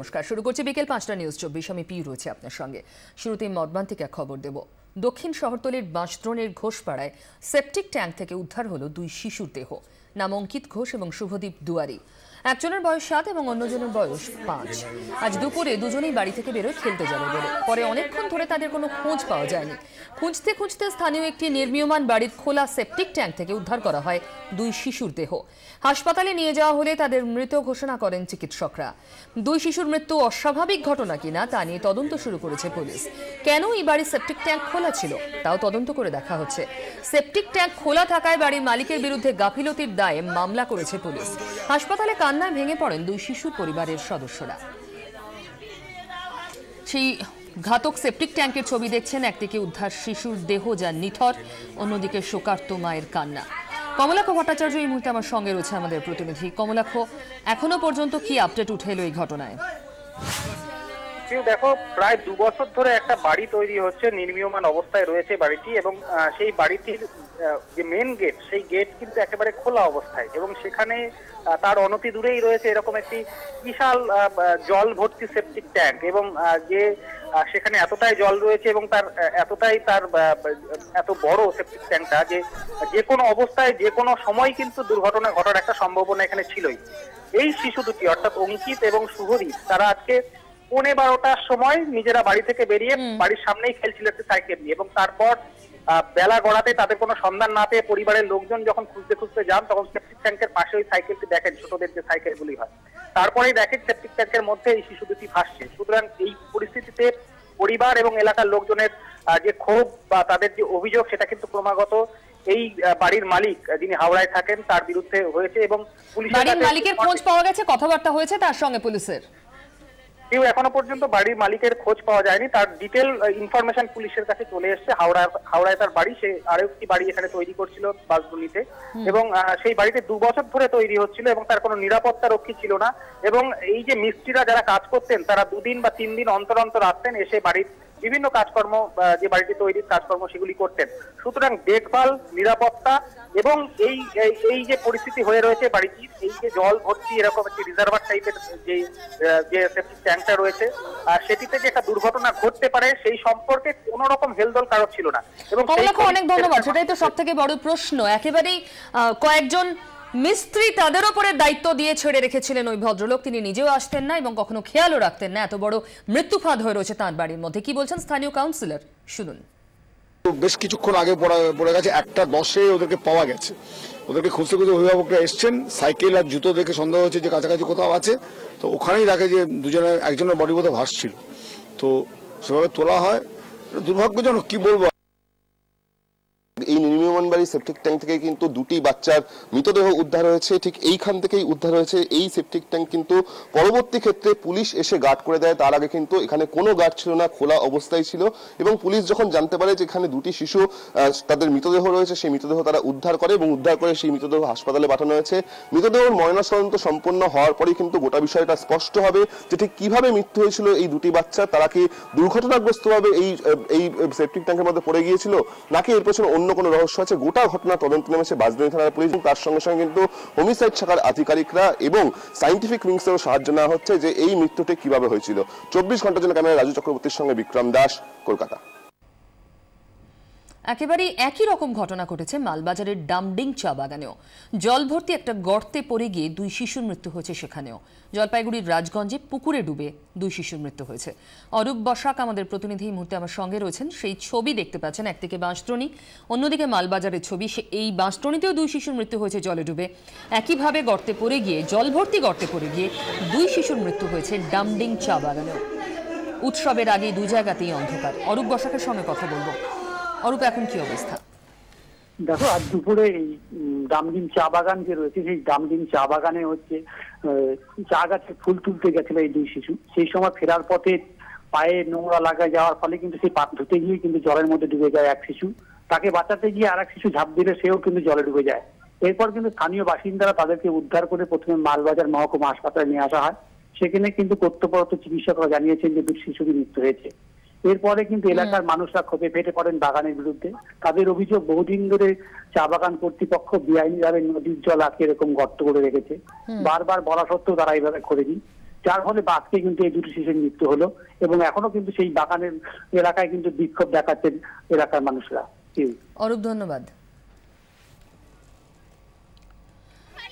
নমস্কার, শুরু করছি বিকেল ৫টা নিউজ ২৪। আমি পিউ রয়েছে আপনার সঙ্গে। শুরুতেই মর্মান্তিক এক খবর দেব। দক্ষিণ শহরতলির বাঁশদ্রোণের ঘোষপাড়ায় সেপটিক ট্যাঙ্ক থেকে উদ্ধার হলো দুই শিশুর দেহ। নাম অঙ্কিত ঘোষ এবং শুভদীপ দুয়ারি। একজনের বয়স ৭ এবং অন্যজনের বয়স ৫। আজ দুপুরে দুজনেই বাড়ি থেকে বেরোয় খেলতে যাবে বলে। পরে অনেকক্ষণ ধরে তাদের কোনো খোঁজ পাওয়া যায়নি। খুঁজতে খুঁজতে স্থানীয় একটি নির্মীয়মান বাড়ির খোলা সেপটিক ট্যাঙ্ক থেকে উদ্ধার করা হয় দুই শিশুর দেহ। হাসপাতালে নিয়ে যাওয়া হলে তাদের মৃত ঘোষণা করেন চিকিৎসকরা। দুই শিশুর মৃত্যু অস্বাভাবিক ঘটনা কিনা তা নিয়ে তদন্ত শুরু করেছে পুলিশ। কেন এই বাড়ির সেপটিক ট্যাঙ্ক খোলা ছিল তাও তদন্ত করে দেখা হচ্ছে। সেপটিক ট্যাঙ্ক খোলা থাকায় বাড়ির মালিকের বিরুদ্ধে গাফিলতির দায়ে মামলা করেছে পুলিশ। হাসপাতালে কান্নায় ভেঙে পড়েন দুই শিশুর পরিবারের সদস্যরা। সেই ঘাতক সেপটিক ট্যাঙ্কের ছবি দেখছেন। একদিকে উদ্ধার শিশুর দেহ যা নিথর, অন্যদিকে শোকার্ত মায়ের কান্না। কমলাক্ষ ভট্টাচার্য এই মুহূর্তে আমার সঙ্গে রয়েছে, আমাদের প্রতিনিধি। কমলাক্ষ, এখনো পর্যন্ত কি আপডেট উঠে এলো এই ঘটনায়? দেখো, প্রায় ২ বছর ধরে একটা বাড়ি তৈরি হচ্ছে, নির্মীয়মান অবস্থায় রয়েছে বাড়িটি, এবং সেই বাড়িটির যে মেন গেট, সেই গেট কিন্তু একেবারে খোলা অবস্থায়, এবং সেখানে তার অনতি দূরেই রয়েছে এরকম একটি বিশাল জল ভর্তি সেপটিক ট্যাঙ্ক, এবং যে সেখানে এতটাই জল রয়েছে এবং তার এত বড় সেপটিক ট্যাঙ্কটা যে কোনো অবস্থায় যে কোনো সময় কিন্তু দুর্ঘটনা ঘটার একটা সম্ভাবনা এখানে ছিলই। এই শিশু দুটি অর্থাৎ অঙ্কিত এবং শুভদীপ, তারা আজকে ১৫:৩০টার সময় নিজেরা বাড়ি থেকে বেরিয়ে বাড়ির সামনেই খেলছিল একটি সাইকেল নিয়ে, এবং তারপর বেলা গড়াতে তাদের কোনো সন্ধান না পেয়ে পরিবারের লোকজন যখন খুঁজতে খুঁজতে যান, তখন সেপটিক ট্যাঙ্কের পাশে ওই সাইকেলটি দেখেন, ছোটদের যে সাইকেলগুলি হয়, তারপরেই দেখেন সেপটিক ট্যাঙ্কের মধ্যে এই শিশু দুটি ভাসছে। সুতরাং এই পরিস্থিতিতে পরিবার এবং এলাকার লোকজনের যে ক্ষোভ বা তাদের যে অভিযোগ, সেটা কিন্তু ক্রমাগত এই বাড়ির মালিক, যিনি হাওড়ায় থাকেন, তার বিরুদ্ধে হয়েছে। এবং বাড়ির মালিকের খোঁজ পাওয়া গেছে, কথাবার্তা হয়েছে তার সঙ্গে পুলিশের? কেউ এখনো পর্যন্ত বাড়ির মালিকের খোঁজ পাওয়া যায়নি। তার ডিটেল ইনফরমেশন পুলিশের কাছে চলে এসেছে। হাওড়ায় তার বাড়ি, সে আরো একটি বাড়ি এখানে তৈরি করছিল বাসগুলিতে, এবং সেই বাড়িতে ২ বছর ধরে তৈরি হচ্ছিল এবং তার কোনো নিরাপত্তা রক্ষী ছিল না। এবং এই যে মিস্ত্রিরা যারা কাজ করতেন, তারা ২ দিন বা ৩ দিন অন্তর অন্তর আসতেন, এসে বাড়ির বিভিন্ন কাজকর্ম, যে বাড়িটি তৈরির কাজকর্ম, সেগুলি করতেন। সুতরাং দেখভাল, নিরাপত্তা এবং এই যে পরিস্থিতি হয়ে রয়েছে বাড়িটির, এই যে জল ভর্তি এরকম একটি রিজার্ভার টাইপের যে সেপটিক ট্যাঙ্কটা রয়েছে, সেটিতে যে একটা দুর্ঘটনা ঘটতে পারে সেই সম্পর্কে কোন রকম হেলদোল কারো ছিল না। এবং অনেক ধন্যবাদ। সেটাই তো সব থেকে বড় প্রশ্ন। একেবারেই কয়েকজন মিস্ত্রি তাদের উপরে দায়িত্ব দিয়ে ছেড়ে রেখেছিলেন ওই ভদ্রলোক। তিনি নিজেও আসতেন না এবং কখনো খেয়ালও রাখতেন না। এত বড় মৃত্যু ফাঁদ হয়ে রয়েছে তাঁর বাড়ির মধ্যে। কি বলছেন স্থানীয় কাউন্সিলর, শুনুন। বেশ কিছুক্ষণ আগে পড়ে গেছে, ১:১০ ওদেরকে পাওয়া গেছে। ওদেরকে খুঁজতে খুঁজতে অভিভাবকরা এসছেন, সাইকেল আর জুতো দেখে সন্দেহ হচ্ছে যে কাছাকাছি কোথাও আছে। তো ওখানেই দেখে যে একজনের বডি বোধহয় ভাসছিল, তো সেভাবে তোলা হয়। দুর্ভাগ্যজনক, কি বলবো। এই নির্মীয়মান বাড়ির সেপটিক ট্যাঙ্ক থেকে কিন্তু 2টি বাচ্চার মৃতদেহ উদ্ধার হয়েছে। ঠিক এইখান থেকেই উদ্ধার হয়েছে এই সেপটিক ট্যাঙ্ক, কিন্তু পরবর্তী ক্ষেত্রে পুলিশ এসে গার্ড করে দেয়। তার আগে কিন্তু এখানে কোনো গার্ড ছিল না, খোলা অবস্থায় ছিল। এবং পুলিশ যখন জানতে পারে যে এখানে 2টি শিশু তাদের মৃতদেহ রয়েছে, সেই মৃতদেহ তারা উদ্ধার করে, এবং উদ্ধার করে সেই মৃতদেহ হাসপাতালে পাঠানো হয়েছে। মৃতদেহের ময়নাতদন্ত সম্পন্ন হওয়ার পরেই কিন্তু গোটা বিষয়টা স্পষ্ট হবে যে ঠিক কিভাবে মৃত্যু হয়েছিল এই 2টি বাচ্চা। তারা কি দুর্ঘটনাগ্রস্তভাবে এই সেপটিক ট্যাঙ্কের মধ্যে পড়ে গিয়েছিল, নাকি এর পেছনে অন্য কোনো রহস্য আছে। গোটা ঘটনা তদন্ত নেমেছে বাঁশদ্রোণী থানার পুলিশ। তার সঙ্গে সঙ্গে কিন্তু হোমিসাইড শাখার আধিকারিকরা এবং সায়েন্টিফিক উইংসেরও সাহায্য নেওয়া হচ্ছে যে এই মৃত্যুটি কিভাবে হয়েছিল। ২৪ ঘন্টার জন্য ক্যামেরায় রাজু চক্রবর্তীর সঙ্গে বিক্রম দাস, কলকাতা। একেবারেই একই রকম ঘটনা ঘটেছে মালবাজারের ডামডিং চা বাগানেও। জল ভর্তি একটা গর্তে পড়ে গিয়ে 2 শিশুর মৃত্যু হয়েছে সেখানেও। জলপাইগুড়ির রাজগঞ্জে পুকুরে ডুবে 2 শিশুর মৃত্যু হয়েছে। অরূপ বসাক, আমাদের প্রতিনিধি, এই মুহূর্তে আমার সঙ্গে রয়েছেন। সেই ছবি দেখতে পাচ্ছেন, একদিকে বাঁশদ্রোণী, অন্যদিকে মালবাজারের ছবি। এই বাঁশদ্রোণীতেও 2 শিশুর মৃত্যু হয়েছে জলে ডুবে। একইভাবে গর্তে পড়ে গিয়ে, জল ভর্তি গর্তে পড়ে গিয়ে 2 শিশুর মৃত্যু হয়েছে ডামডিং চা বাগানেও। উৎসবের আগেই 2 জায়গাতেই অন্ধকার। অরূপ বসাকের সঙ্গে কথা বলবো। অরূপ, এখন কি অবস্থা? দেখো, আজ দুপুরে এই ডামডিম চা বাগান যে রয়েছে, সেই ডামডিম চা বাগানে হচ্ছে চা গাছে ফুল তুলতে গেছিল এই 2 শিশু। সেই সময় ফেরার পথে পায়ে নোংরা লাগা যাওয়ার ফলে কিন্তু সেই পা ধুতে গিয়ে কিন্তু জলের মধ্যে ডুবে যায় এক শিশু। তাকে বাঁচাতে গিয়ে আর এক শিশু ঝাঁপ দিলে সেও কিন্তু জলে ডুবে যায়। এরপর কিন্তু স্থানীয় বাসিন্দারা তাদেরকে উদ্ধার করে প্রথমে মালবাজার মহকুমা হাসপাতালে নিয়ে আসা হয়। সেখানে কিন্তু কর্তব্যরত চিকিৎসকরা জানিয়েছেন যে 2 শিশুরই মৃত্যু হয়েছে। এরপরে কিন্তু এলাকার মানুষরা ক্ষোভে ফেটে পড়েন বাগানের বিরুদ্ধে। তাদের অভিযোগ, বহুদিন ধরে চা বাগান কর্তৃপক্ষ বেআইনিভাবে নদীর জল আটকে এরকম গর্ত করে রেখেছে। বারবার বলা সত্ত্বেও তারা এইভাবে করেনি। যার ফলে আজকে কিন্তু এই দুটি শিশুর মৃত্যু হলো। এবং এখনো কিন্তু সেই বাগানের এলাকায় কিন্তু বিক্ষোভ দেখাচ্ছেন এলাকার মানুষরা। অরূপ, ধন্যবাদ।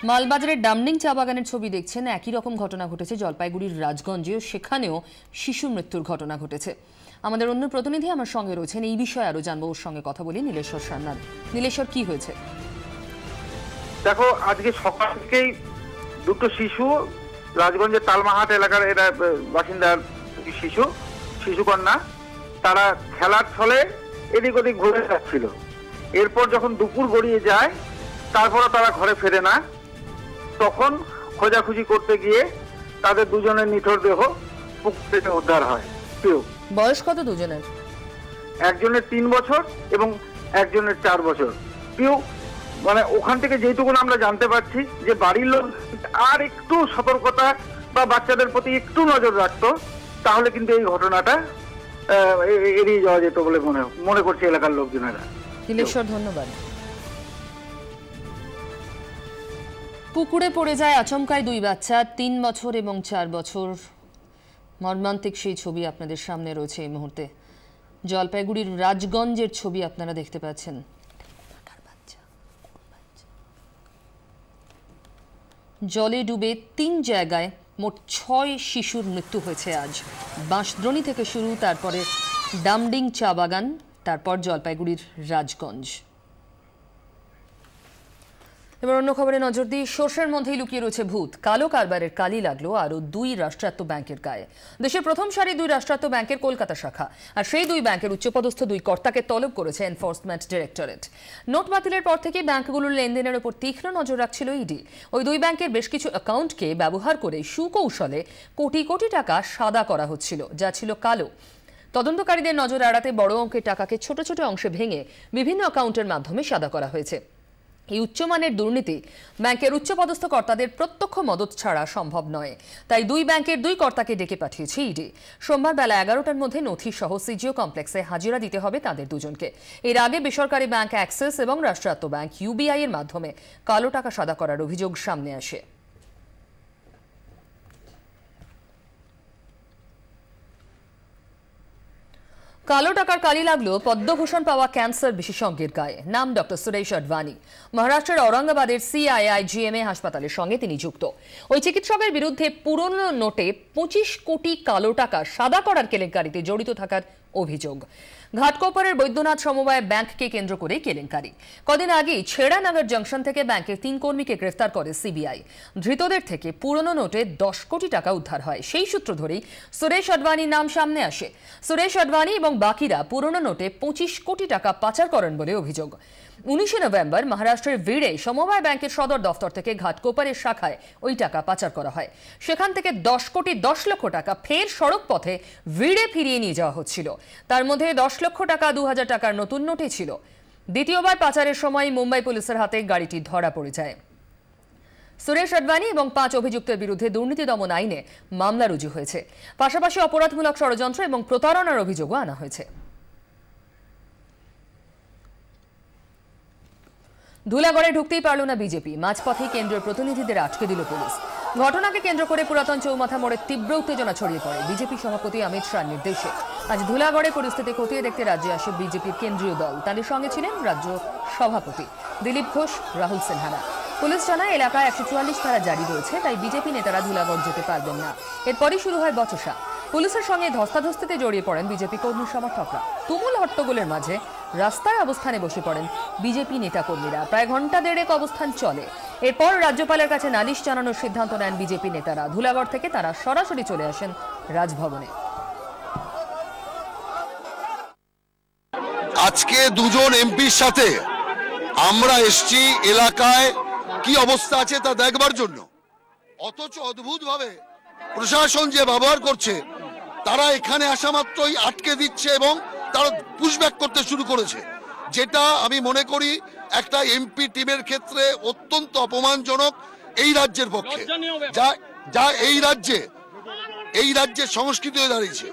মালবাজারের ডামনিং চা বাগানের ছবি দেখছেন। একই রকম ঘটনা ঘটেছে জলপাইগুড়ির রাজগঞ্জেও, সেখানেও শিশু মৃত্যুর ঘটনা ঘটেছে। আমাদের অন্য প্রতিনিধি আমার সঙ্গে রয়েছেন, এই বিষয়ে আরো জানবো। ওর সঙ্গে কথা বলি। নীলেশ্বর সান্যাল। নীলেশ্বর, কি হয়েছে? দেখো, আজকে সকাল থেকেই দুটো শিশু রাজগঞ্জের তালমাহাট এলাকার এরা বাসিন্দার শিশুকন্যা, তারা খেলার ছলে এদিক ওদিক ঘুরে যাচ্ছিল। এরপর যখন দুপুর গড়িয়ে যায়, তারপরে তারা ঘরে ফেরে না। তখন খোঁজাখুঁজি করতে গিয়ে তাদের দুজনের নিথর দেহ পুকুর থেকে উদ্ধার হয়। বয়স কত দুজনের? একজনের 3 বছর এবং একজনের 4 বছর। মানে ওখান থেকে যেটুকু আমরা জানতে পারছি যে বাড়ির লোক আর একটু সতর্কতা বা বাচ্চাদের প্রতি একটু নজর রাখতো, তাহলে কিন্তু এই ঘটনাটা এড়িয়ে যাওয়া যেত বলে মনে করছে এলাকার লোকজনেরা। নীলেশ্বর, ধন্যবাদ। পুকুরে পড়ে যায় আচমকায় 2 বাচ্চা, 3 বছর এবং 4 বছর। মর্মান্তিক সেই ছবি আপনাদের সামনে রয়েছে এই মুহূর্তে। জলপাইগুড়ির রাজগঞ্জের ছবি আপনারা দেখতে পাচ্ছেন। জলে ডুবে 3 জায়গায় মোট 6 শিশুর মৃত্যু হয়েছে আজ। বাঁশদ্রোণী থেকে শুরু, তারপরে ডামডিং চা বাগান, তারপর জলপাইগুড়ির রাজগঞ্জ। এবার অন্য খবরে নজর দিই। সর্ষের মধ্যেই লুকিয়ে রয়েছে ভূত। কালো কারবারের কালি লাগলো আরও 2 রাষ্ট্রায়ত্ত ব্যাংকের গায়ে। দেশের প্রথম সারি 2 রাষ্ট্রায়ত্ত ব্যাংকের কলকাতা শাখা, আর সেই 2 ব্যাংকের উচ্চপদস্থ 2 কর্তাকে তলব করেছে এনফোর্সমেন্ট ডিরেক্টরেট। নোট বাতিলের পর থেকে ব্যাংকগুলোর লেনদেনের উপর তীক্ষ্ণ নজর রাখছিল ইডি। ওই 2 ব্যাংকের বেশ কিছু অ্যাকাউন্টকে ব্যবহার করে সুকৌশলে কোটি কোটি টাকা সাদা করা হচ্ছিল, যা ছিল কালো। তদন্তকারীদের নজর এড়াতে বড় অঙ্কের টাকাকে ছোট ছোট অংশে ভেঙে বিভিন্ন অ্যাকাউন্টের মাধ্যমে সাদা করা হয়েছে। এই উচ্চমানের দুর্নীতি ব্যাংকের উচ্চপদস্থ কর্তাদের প্রত্যক্ষ মদত ছাড়া সম্ভব নয়। তাই 2 ব্যাংকের 2 কর্তাকে ডেকে পাঠিয়েছে ইডি। সোমবার বেলা 11টার মধ্যে নথি সহ সিজিও কমপ্লেক্সে হাজিরা দিতে হবে তাদের দুজনকে। এর আগে বেসরকারি ব্যাংক অ্যাক্সিস এবং রাষ্ট্রায়ত্ত ব্যাংক ইউবিআই এর মাধ্যমে কালো টাকা সাদা করার অভিযোগ সামনে আসে। কালো টাকার কালি লাগলো পদ্মভূষণ পাওয়া ক্যান্সার বিশেষজ্ঞের গায়ে। নাম ডক্টর সুরেশ আডবাণী। মহারাষ্ট্রের ঔরঙ্গাবাদের CIIGMA হাসপাতালের সঙ্গে তিনি যুক্ত। ওই চিকিৎসকের বিরুদ্ধে পুরনো নোটে 25 কোটি কালো টাকা সাদা করার কেলেঙ্কারিতে জড়িত থাকার অভিযোগ। ঘাটকোপরের বৈদ্যনাথ সমবায় ব্যাংককে কেন্দ্র করে কেলেঙ্কারি। কদিন আগেই ছেড়ানগর জংশন থেকে ব্যাংকের 3 কর্মীকে গ্রেফতার করে সিবিআই। ধৃতদের থেকে পুরনো নোটে 10 কোটি টাকা উদ্ধার হয়। সেই সূত্র ধরেই সুরেশ আডবাণীর নাম সামনে আসে। সুরেশ আডবাণী এবং বাকিরা পুরনো নোটে 25 কোটি টাকা পাচার করেন বলে অভিযোগ। 19 নভেম্বর মহারাষ্ট্রের ভিড়ে সমবায় ব্যাংকের সদর দফতর থেকে ঘাটকোপরের শাখায় ওই টাকা পাচার করা হয়। সেখান থেকে 10 কোটি 10 লক্ষ টাকা ফের সড়ক পথে ভিড়ে ফিরিয়ে নিয়ে যাওয়া হচ্ছিল। তার মধ্যে 10 লক্ষ টাকা 2000 টাকার নতুন নোটই ছিল। দ্বিতীয়বার পাচারের সময় মুম্বাই পুলিশের হাতে গাড়িটি ধরা পড়ে যায়। সুরেশ আডবাণী এবং 5 অভিযুক্তের বিরুদ্ধে দুর্নীতি দমন আইনে মামলা রুজু হয়েছে। পাশাপাশি অপরাধমূলক ষড়যন্ত্র এবং প্রতারণার অভিযোগও আনা হয়েছে। ধুলাগড়ে ঢুকতেই পারল না বিজেপি। মাঝপথেই কেন্দ্রীয় প্রতিনিধিদের আটকে দিল পুলিশ। ঘটনাকে কেন্দ্র করে পুরাতন চৌমাথা মোড়ে তীব্র উত্তেজনা ছড়িয়ে পড়ে বিজেপি সভাপতি অমিত শাহর নির্দেশে। আজ ধুলাগড়ে পরিস্থিতি খতিয়ে দেখতে রাজ্যে আসে বিজেপির কেন্দ্রীয় দল। তাদের সঙ্গে ছিলেন রাজ্য সভাপতি দিলীপ ঘোষ, রাহুল সিনহারা। পুলিশ জানায় এলাকায় 144 ধারা জারি রয়েছে, তাই বিজেপি নেতারা ধুলাগড় যেতে পারবেন না। এরপরই শুরু হয় বচসা। পুলিশের সঙ্গে ধস্তাধস্তিতে জড়িয়ে পড়েন বিজেপি কর্মী সমর্থকরা। তুমুল হট্টগোলের মাঝে রাস্তায় অবস্থানে বসে পড়েন বিজেপি নেতাকর্মীরা। প্রায় ঘন্টা দেড়েক অবস্থান চলে। এরপর রাজ্যপালের কাছে নালিশ জানানোর সিদ্ধান্ত নেন বিজেপি নেতারা। ধুলাগড় থেকে তারা সরাসরি চলে আসেন রাজভবনে। আজকে 2 জন এমপির সাথে আমরা এসছি এলাকায় কি অবস্থা আছে তা দেখবার জন্য। অথচ অদ্ভুতভাবে প্রশাসন যে ব্যবহার করছে, তারা এখানে আসা মাত্রই আটকে দিচ্ছে এবং তারা পুশব্যাক করতে শুরু করেছে, যেটা আমি মনে করি একটা এমপি টিমের ক্ষেত্রে অত্যন্ত অপমানজনক এই রাজ্যের পক্ষে, যা এই রাজ্যের সংস্কৃতি হয়ে দাঁড়িয়েছে।